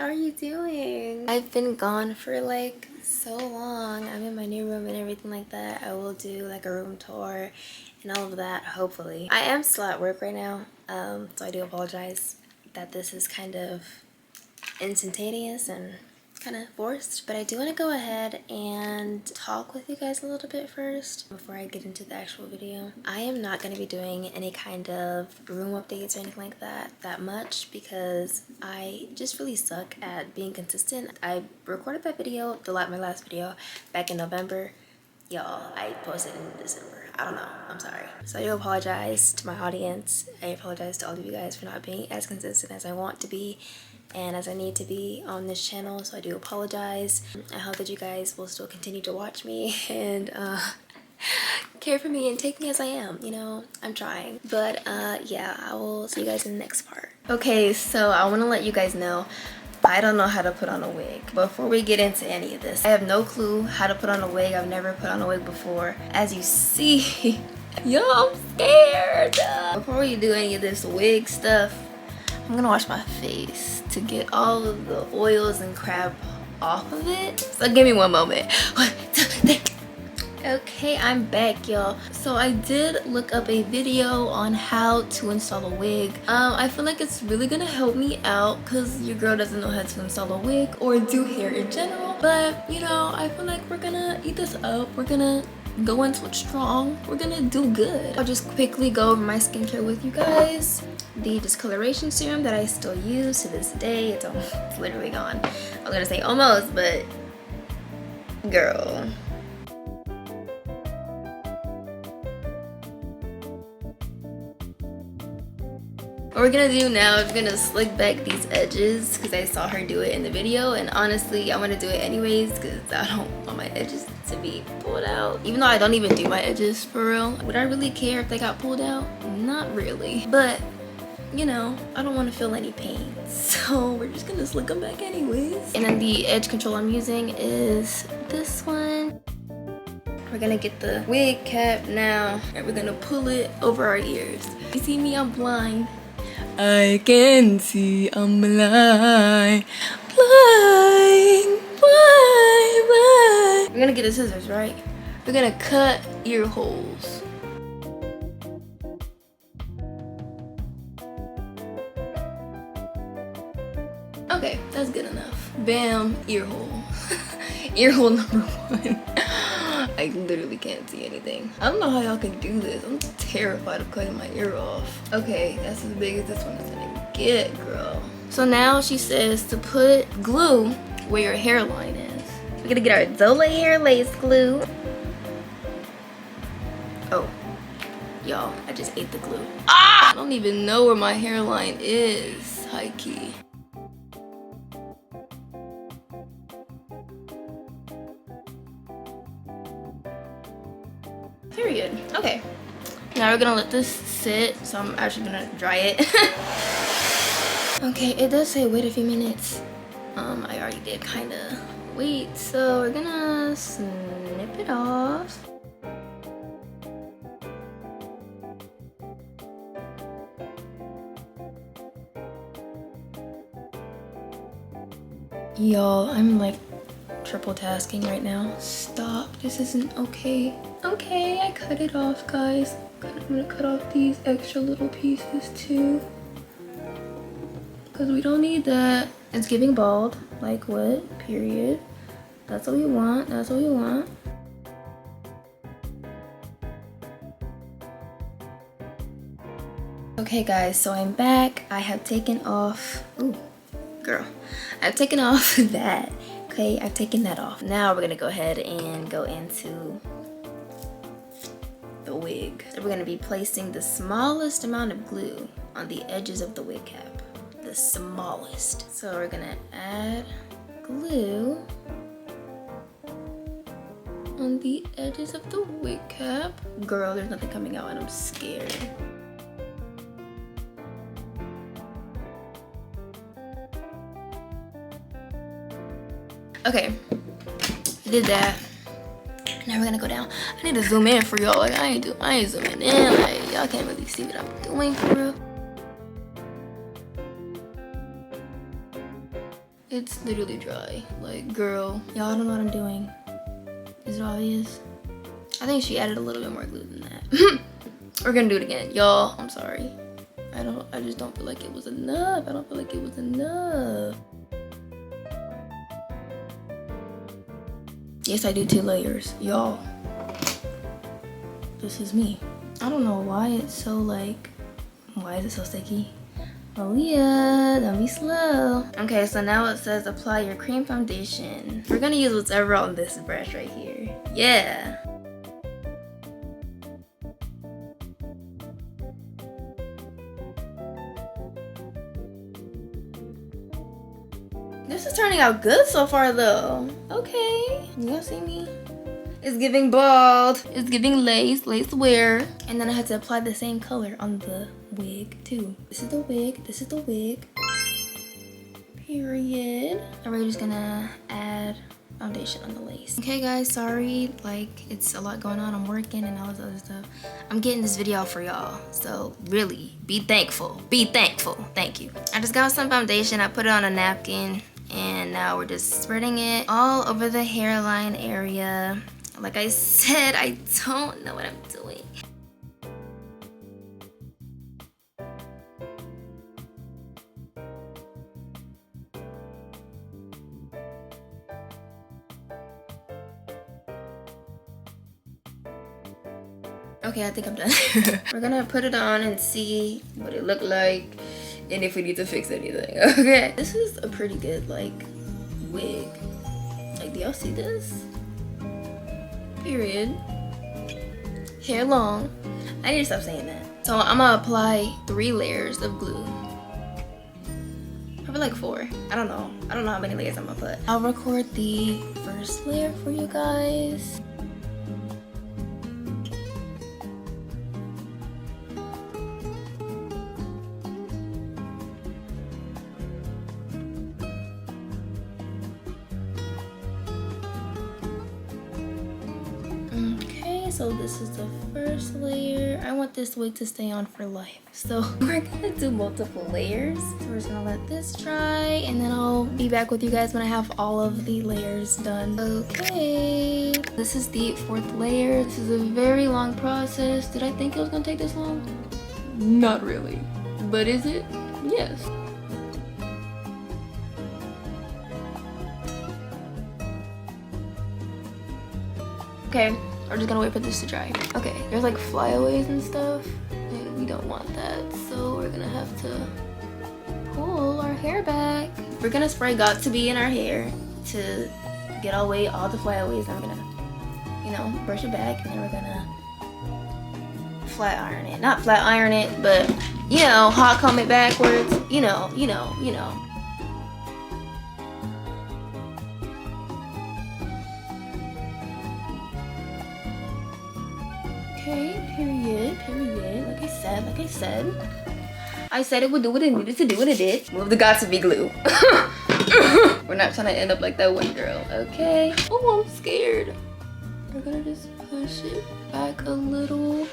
are you doing? I've been gone for like so long. I'm in my new room and everything like that. I will do like a room tour and all of that, hopefully. I am still at work right now, so I do apologize that this is kind of instantaneous and kind of forced, but I do want to go ahead and talk with you guys a little bit first before I get into the actual video. I am not going to be doing any kind of room updates or anything like that much because I just really suck at being consistent. I recorded that video, my last video, back in November. Y'all, I posted in December. I don't know, I'm sorry. So I do apologize to my audience. I apologize to all of you guys for not being as consistent as I want to be and as I need to be on this channel, so I do apologize. I hope that you guys will still continue to watch me and care for me and take me as I am, you know, I'm trying. But yeah, I will see you guys in the next part. Okay, so I want to let you guys know I don't know how to put on a wig. Before we get into any of this, I have no clue how to put on a wig. I've never put on a wig before. As you see, yo, I'm scared. Before we do any of this wig stuff, I'm gonna wash my face to get all of the oils and crap off of it. So give me one moment. 1, 2, 3. Okay, I'm back, y'all. So I did look up a video on how to install a wig. I feel like it's really gonna help me out because your girl doesn't know how to install a wig or do hair in general. But you know, I feel like we're gonna eat this up. We're gonna go into it strong. We're gonna do good. I'll just quickly go over my skincare with you guys. The discoloration serum that I still use to this day, it's literally gone. I was gonna say almost, but girl. What we're gonna do now is we're gonna slick back these edges because I saw her do it in the video, and honestly I'm gonna do it anyways because I don't want my edges to be pulled out. Even though I don't even do my edges for real. Would I really care if they got pulled out? Not really. But you know, I don't want to feel any pain, so we're just gonna slick them back anyways. And then the edge control I'm using is this one. We're gonna get the wig cap now and we're gonna pull it over our ears. You see me, I'm blind. I can see I'm blind, blind, blind, blind. We're gonna get the scissors, right? We're gonna cut ear holes. Okay, that's good enough. Bam, ear hole. Ear hole number 1. I literally can't see anything. I don't know how y'all can do this. I'm terrified of cutting my ear off. Okay, that's as big as this one is gonna get, girl. So now she says to put glue where your hairline is. We're gonna get our Zola hair lace glue. Oh, y'all, I just ate the glue. Ah! I don't even know where my hairline is, high key. Period. Okay, now we're gonna let this sit, so I'm actually gonna dry it. Okay, it does say wait a few minutes. I already did kind of wait, so we're gonna snip it off. Y'all, I'm like triple tasking right now. Stop, this isn't okay. Okay, I cut it off, guys. I'm gonna cut off these extra little pieces too, because we don't need that. It's giving bald, like what? Period. That's what we want. That's what we want. Okay guys, so I'm back. I have taken off, ooh girl, I've taken off that. Okay, I've taken that off. Now we're gonna go ahead and go into the wig. So we're gonna be placing the smallest amount of glue on the edges of the wig cap. The smallest. So we're gonna add glue on the edges of the wig cap. Girl, there's nothing coming out and I'm scared. Okay, I did that. Now we're gonna go down. I need to zoom in for y'all. Like I ain't zooming in. Like y'all can't really see what I'm doing for real. It's literally dry. Like, girl, y'all don't know what I'm doing. Is it obvious? I think she added a little bit more glue than that. We're gonna do it again. Y'all, I'm sorry. I just don't feel like it was enough. I don't feel like it was enough. Yes, I do 2 layers. Y'all, this is me. I don't know why it's so like, why is it so sticky? Maliah, don't be slow. Okay, so now it says apply your cream foundation. We're gonna use whatever on this brush right here. Yeah. This is turning out good so far though. Okay, y'all see me? It's giving bald. It's giving lace wear. And then I had to apply the same color on the wig too. This is the wig, this is the wig. Period. And we're just gonna add foundation on the lace. Okay guys, sorry, like it's a lot going on. I'm working and all this other stuff. I'm getting this video for y'all, so really be thankful. Be thankful. Thank you. I just got some foundation. I put it on a napkin and now we're just spreading it all over the hairline area. Like I said, I don't know what I'm doing. Okay, I think I'm done. We're gonna put it on and see what it looked like and if we need to fix anything. Okay, this is a pretty good like wig. Like, do y'all see this? Period. Hair long. I need to stop saying that. So I'm gonna apply 3 layers of glue. Probably like 4. I don't know how many layers I'm gonna put. I'll record the first layer for you guys. So this is the first layer. I want this wig to stay on for life. So we're gonna do multiple layers. So we're just gonna let this dry and then I'll be back with you guys when I have all of the layers done. Okay. This is the 4th layer. This is a very long process. Did I think it was gonna take this long? Not really. But is it? Yes. Okay. We're just gonna wait for this to dry. Okay, there's like flyaways and stuff, and we don't want that. So we're gonna have to pull our hair back. We're gonna spray Got To Be in our hair to get away all the flyaways. I'm gonna, you know, brush it back, and then we're gonna flat iron it. Not flat iron it, but, you know, hot comb it backwards. You know. Okay, period. Like I said it would do what it needed to do, and it did. Move the Got To Be glue. We're not trying to end up like that one girl, okay? Oh, I'm scared. We're gonna just push it back a little.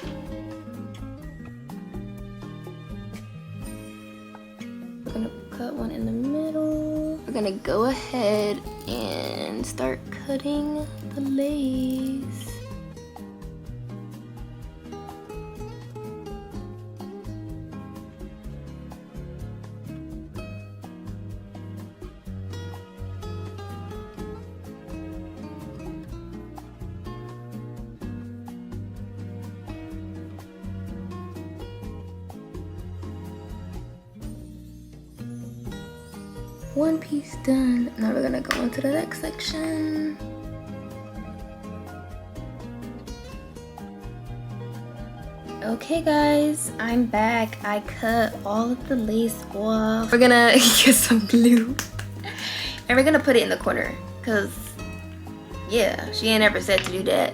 We're gonna cut one in the middle. We're gonna go ahead and start cutting the lace. One piece done. Now we're gonna go into the next section. Okay guys, I'm back. I cut all of the lace off. We're gonna get some glue and we're gonna put it in the corner because, yeah, she ain't ever said to do that,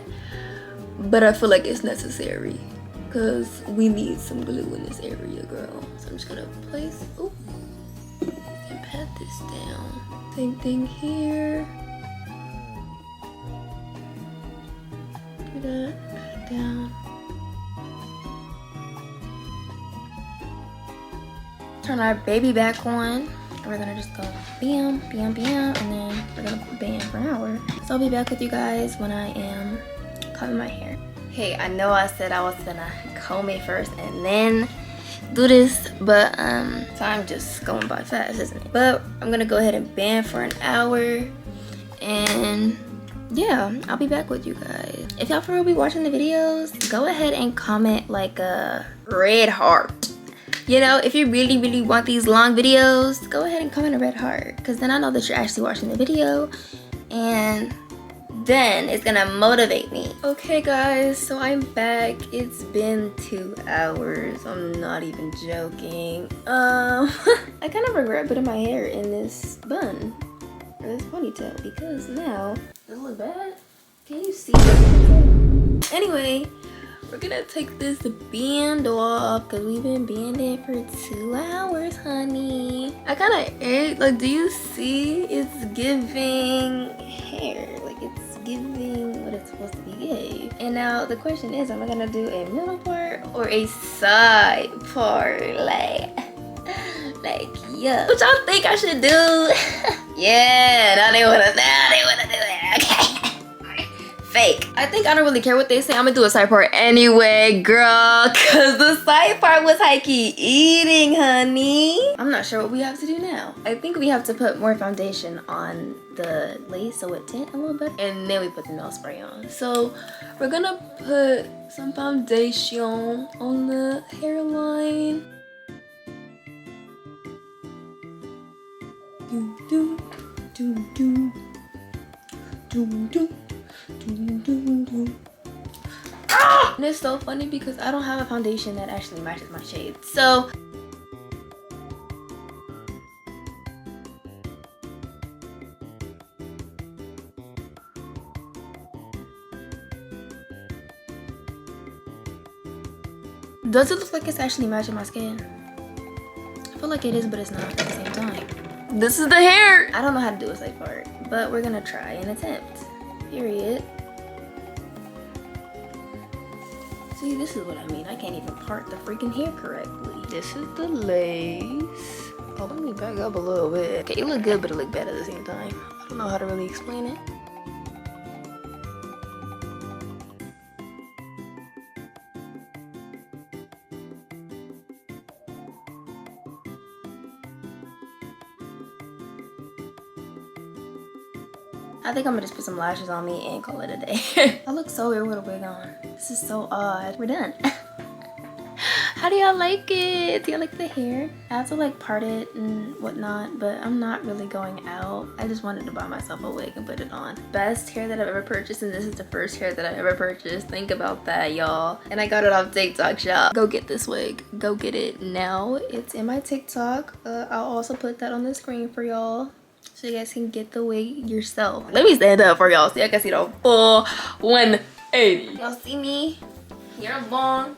but I feel like it's necessary because we need some glue in this area, girl. So I'm just gonna place, ooh, and pat this down. Same thing here. Do that, pat it down. Turn our baby back on. and we're gonna just go bam, bam, bam, and then we're gonna bam for an hour. So I'll be back with you guys when I am combing my hair. Hey, I know I said I was gonna comb it first and then do this, but time just going by fast, isn't it? But I'm gonna go ahead and bam for an hour, and yeah, I'll be back with you guys. If y'all for real be watching the videos, go ahead and comment like a red heart. You know, if you really want these long videos, go ahead and comment a red heart, because then I know that you're actually watching the video, and then it's gonna motivate me. Okay guys, so I'm back. It's been 2 hours. I'm not even joking. I kind of regret putting my hair in this bun or this ponytail, because now does it look bad? Can you see it? Anyway, we're gonna take this band off because we've been banding for 2 hours, honey. I kind of ate, like, do you see? It's giving hair, like it's giving what it's supposed to be gay. And now the question is, am I gonna do a middle part or a side part? Like yeah, what y'all think I should do? Yeah, now they wanna do it. Okay. Fake. I think I don't really care what they say. I'm gonna do a side part anyway, girl, because the side part was high-key eating, honey. I'm not sure what we have to do now. I think we have to put more foundation on the lace so it tint a little bit, and then we put the nail spray on. So we're gonna put some foundation on the hairline. Do do do do do do. Ah! And it's so funny because I don't have a foundation that actually matches my shade. So does it look like it's actually matching my skin? I feel like it is, but it's not at the same time. This is the hair. I don't know how to do a side part, but we're gonna try and attempt. Period. See, this is what I mean. I can't even part the freaking hair correctly. This is the lace. Oh, let me back up a little bit. Okay, it looked good, but it looked bad at the same time. I don't know how to really explain it. I think I'm gonna just put some lashes on me and call it a day. I look so weird with a wig on. This is so odd. We're done. How do y'all like it? Do y'all like the hair? I have to like part it and whatnot, but I'm not really going out. I just wanted to buy myself a wig and put it on. Best hair that I've ever purchased, and this is the first hair that I've ever purchased. Think about that, y'all. And I got it off TikTok shop. Go get this wig. Go get it now. It's in my TikTok. I'll also put that on the screen for y'all, so you guys can get the wig yourself. Let me stand up for y'all so y'all can see the full 180. Y'all see me? Hair long.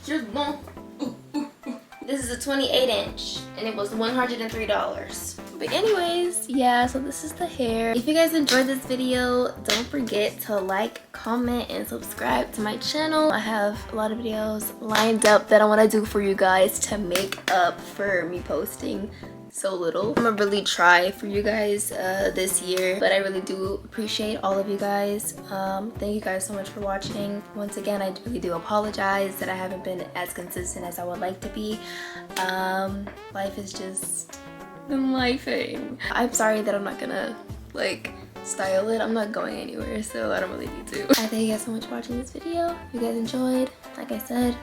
Hair long. Ooh, ooh, ooh. This is a 28 inch and it was $103. But anyways, yeah, so this is the hair. If you guys enjoyed this video, don't forget to like, comment, and subscribe to my channel. I have a lot of videos lined up that I want to do for you guys to make up for me posting so little. I'm gonna really try for you guys this year, but I really do appreciate all of you guys. Thank you guys so much for watching. Once again, I really do apologize that I haven't been as consistent as I would like to be. Life is just been lifing. I'm sorry that I'm not gonna like style it. I'm not going anywhere, so I don't really need to. I thank you guys so much for watching this video. If you guys enjoyed, like I said,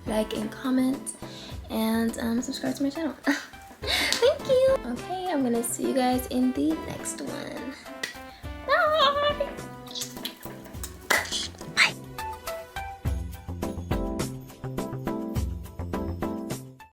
like and comment, and subscribe to my channel. Thank you. Okay, I'm gonna see you guys in the next one.